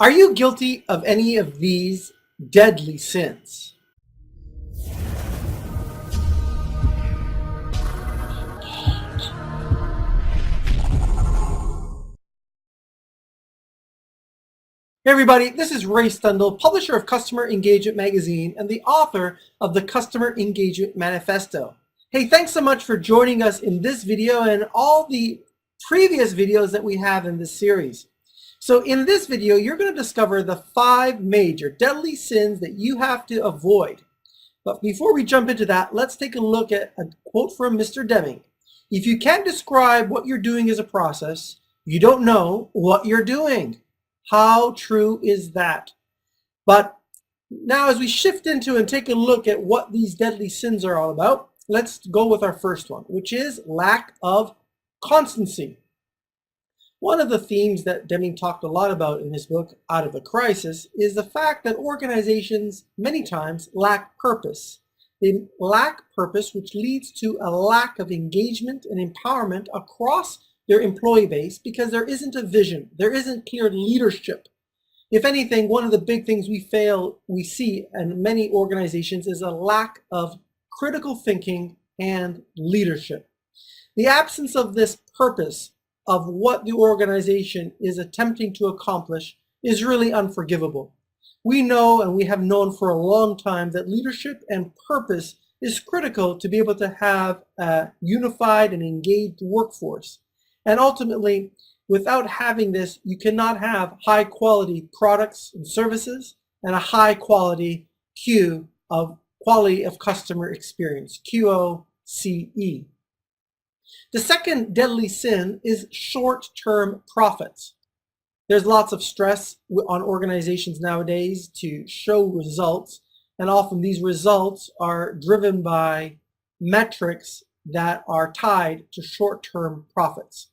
Are you guilty of any of these deadly sins? Hey everybody, this is Ray Stendall, publisher of Customer Engagement Magazine and the author of the Customer Engagement Manifesto. Hey, thanks so much for joining us in this video and all the previous videos that we have in this series. So in this video, you're going to discover the 5 major deadly sins that you have to avoid. But before we jump into that, let's take a look at a quote from Mr. Deming. If you can't describe what you're doing as a process, you don't know what you're doing. How true is that? But now as we shift into and take a look at what these deadly sins are all about, let's go with our first one, which is lack of constancy. One of the themes that Deming talked a lot about in his book, Out of the Crisis, is the fact that organizations many times lack purpose. They lack purpose, which leads to a lack of engagement and empowerment across their employee base because there isn't a vision, there isn't clear leadership. If anything, one of the big things we see in many organizations is a lack of critical thinking and leadership. The absence of this purpose of what the organization is attempting to accomplish is really unforgivable. We know and we have known for a long time that leadership and purpose is critical to be able to have a unified and engaged workforce. And ultimately, without having this, you cannot have high quality products and services and a high quality quality of customer experience, QOCE. The second deadly sin is short-term profits. There's lots of stress on organizations nowadays to show results, and often these results are driven by metrics that are tied to short-term profits.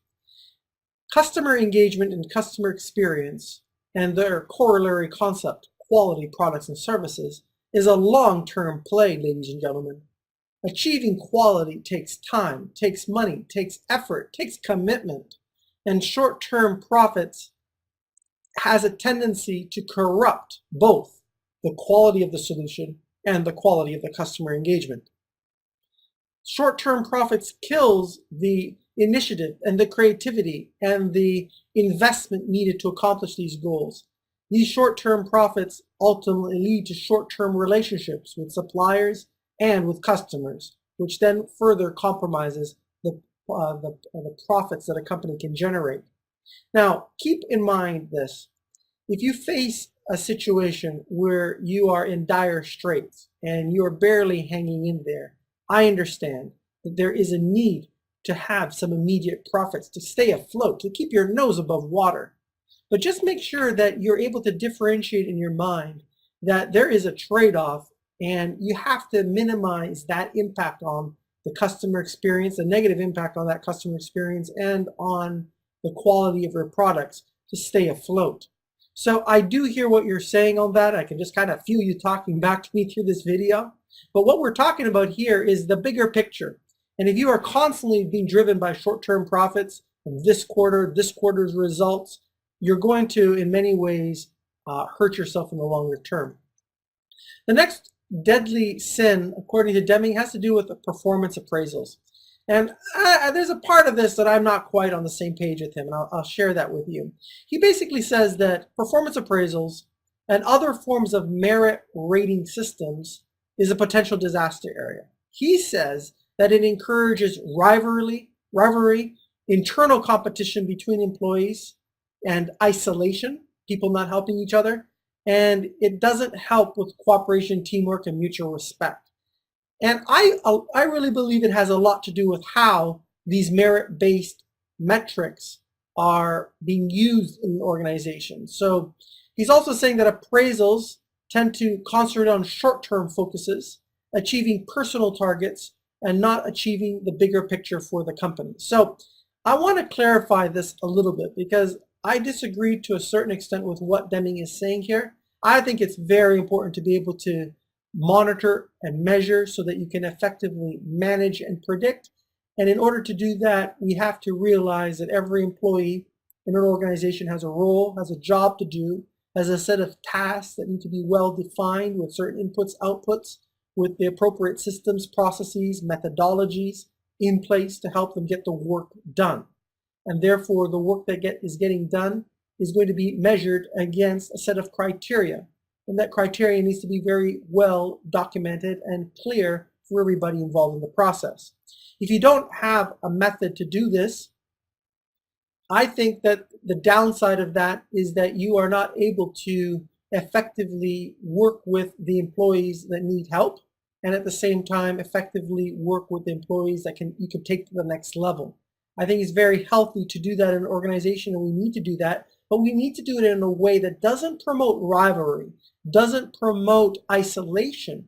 Customer engagement and customer experience and their corollary concept, quality products and services, is a long-term play, ladies and gentlemen. Achieving quality takes time, takes money, takes effort, takes commitment, and short-term profits has a tendency to corrupt both the quality of the solution and the quality of the customer engagement. Short-term profits kills the initiative and the creativity and the investment needed to accomplish these goals. These short-term profits ultimately lead to short-term relationships with suppliers and with customers, which then further compromises the profits that a company can generate. Now, keep in mind this. If you face a situation where you are in dire straits and you are barely hanging in there, I understand that there is a need to have some immediate profits to stay afloat, to keep your nose above water. But just make sure that you're able to differentiate in your mind that there is a trade-off and you have to minimize that impact on the customer experience, the negative impact on that customer experience and on the quality of your products to stay afloat. So I do hear what you're saying on that. I can just kind of feel you talking back to me through this video. But what we're talking about here is the bigger picture. And if you are constantly being driven by short-term profits of this quarter's results, you're going to, in many ways, hurt yourself in the longer term. The next deadly sin, according to Deming, has to do with the performance appraisals. And there's a part of this that I'm not quite on the same page with him, and I'll share that with you. He basically says that performance appraisals and other forms of merit rating systems is a potential disaster area. He says that it encourages rivalry, internal competition between employees, and isolation, people not helping each other, and it doesn't help with cooperation, teamwork, and mutual respect. And I really believe it has a lot to do with how these merit-based metrics are being used in organizations. So he's also saying that appraisals tend to concentrate on short-term focuses, achieving personal targets, and not achieving the bigger picture for the company. So I want to clarify this a little bit because I disagree to a certain extent with what Deming is saying here. I think it's very important to be able to monitor and measure so that you can effectively manage and predict. And in order to do that, we have to realize that every employee in an organization has a role, has a job to do, as a set of tasks that need to be well defined with certain inputs, outputs, with the appropriate systems, processes, methodologies in place to help them get the work done. And therefore, the work that is getting done is going to be measured against a set of criteria. And that criteria needs to be very well documented and clear for everybody involved in the process. If you don't have a method to do this, I think that the downside of that is that you are not able to effectively work with the employees that need help, and at the same time effectively work with the employees that you can take to the next level. I think it's very healthy to do that in an organization, and we need to do that, but we need to do it in a way that doesn't promote rivalry, doesn't promote isolation.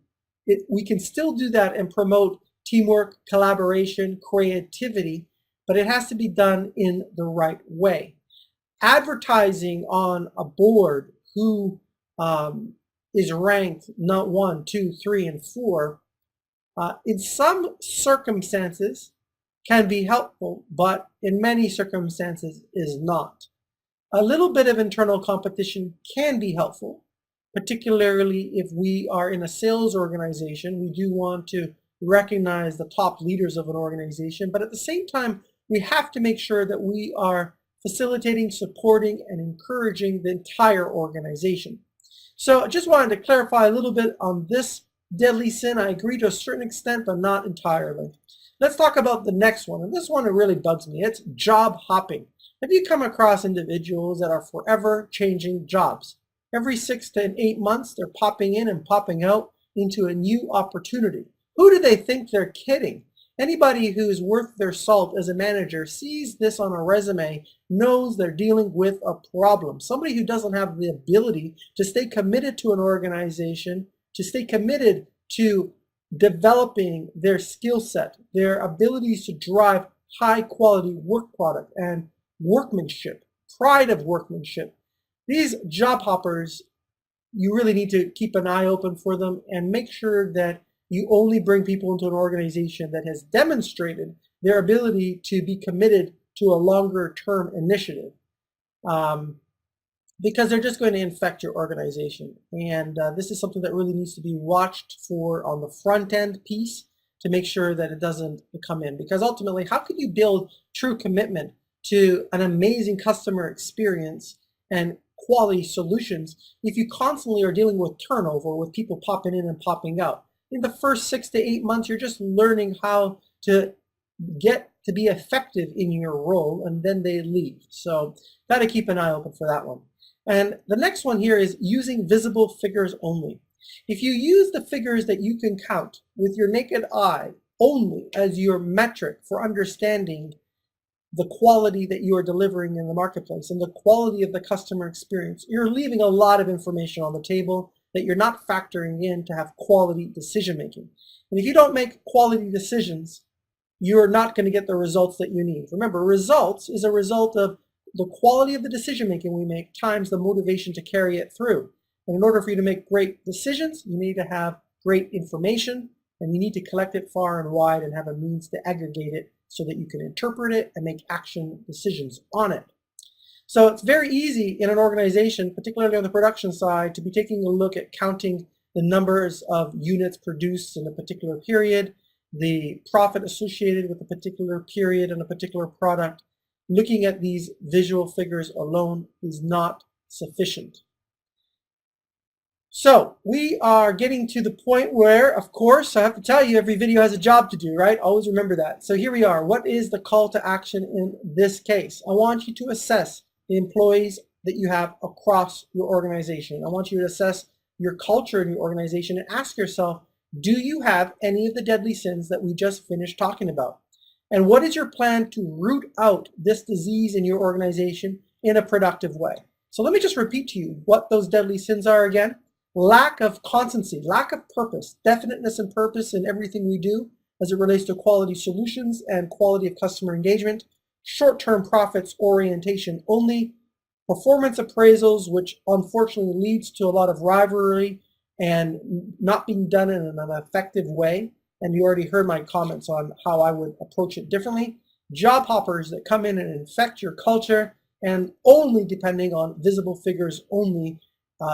We can still do that and promote teamwork, collaboration, creativity, but it has to be done in the right way. Advertising on a board who is ranked not 1, 2, 3, and 4, in some circumstances can be helpful, but in many circumstances is not. A little bit of internal competition can be helpful, particularly if we are in a sales organization. We do want to recognize the top leaders of an organization, but at the same time, we have to make sure that we are facilitating, supporting, and encouraging the entire organization. So I just wanted to clarify a little bit on this deadly sin. I agree to a certain extent, but not entirely. Let's talk about the next one, and this one really bugs me. It's job hopping. Have you come across individuals that are forever changing jobs? Every 6 to 8 months, they're popping in and popping out into a new opportunity. Who do they think they're kidding? Anybody who's worth their salt as a manager sees this on a resume, knows they're dealing with a problem. Somebody who doesn't have the ability to stay committed to an organization, to stay committed to developing their skill set, their abilities to drive high quality work product and workmanship, pride of workmanship. These job hoppers, you really need to keep an eye open for them and make sure that you only bring people into an organization that has demonstrated their ability to be committed to a longer term initiative, because they're just going to infect your organization. And this is something that really needs to be watched for on the front end piece to make sure that it doesn't come in. Because ultimately, how could you build true commitment to an amazing customer experience and quality solutions if you constantly are dealing with turnover, with people popping in and popping out? In the first 6 to 8 months, you're just learning how to get to be effective in your role, and then they leave. So got to keep an eye open for that one. And the next one here is using visible figures only. If you use the figures that you can count with your naked eye only as your metric for understanding the quality that you are delivering in the marketplace and the quality of the customer experience, you're leaving a lot of information on the table that you're not factoring in to have quality decision making. And if you don't make quality decisions, you're not going to get the results that you need. Remember, results is a result of the quality of the decision making we make times the motivation to carry it through. And in order for you to make great decisions, you need to have great information, and you need to collect it far and wide and have a means to aggregate it so that you can interpret it and make action decisions on it. So it's very easy in an organization, particularly on the production side, to be taking a look at counting the numbers of units produced in a particular period, the profit associated with a particular period and a particular product. Looking at these visual figures alone is not sufficient. So we are getting to the point where, of course, I have to tell you, every video has a job to do, right? Always remember that. So here we are. What is the call to action in this case? I want you to assess the employees that you have across your organization. I want you to assess your culture in your organization and ask yourself, do you have any of the deadly sins that we just finished talking about? And what is your plan to root out this disease in your organization in a productive way? So let me just repeat to you what those deadly sins are again. Lack of constancy, lack of purpose, definiteness and purpose in everything we do as it relates to quality solutions and quality of customer engagement, short-term profits orientation only, performance appraisals, which unfortunately leads to a lot of rivalry and not being done in an effective way. And you already heard my comments on how I would approach it differently. Job hoppers that come in and infect your culture, and only depending on visible figures only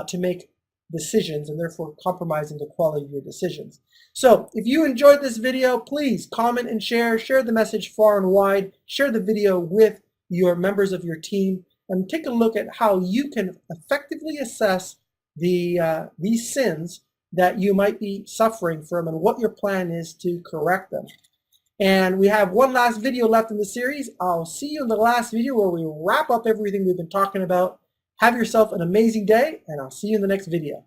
to make decisions, and therefore compromising the quality of your decisions. So if you enjoyed this video, please comment and share the message far and wide, share the video with your members of your team, and take a look at how you can effectively assess these sins that you might be suffering from and what your plan is to correct them. And we have one last video left in the series. I'll see you in the last video where we wrap up everything we've been talking about. Have yourself an amazing day, and I'll see you in the next video.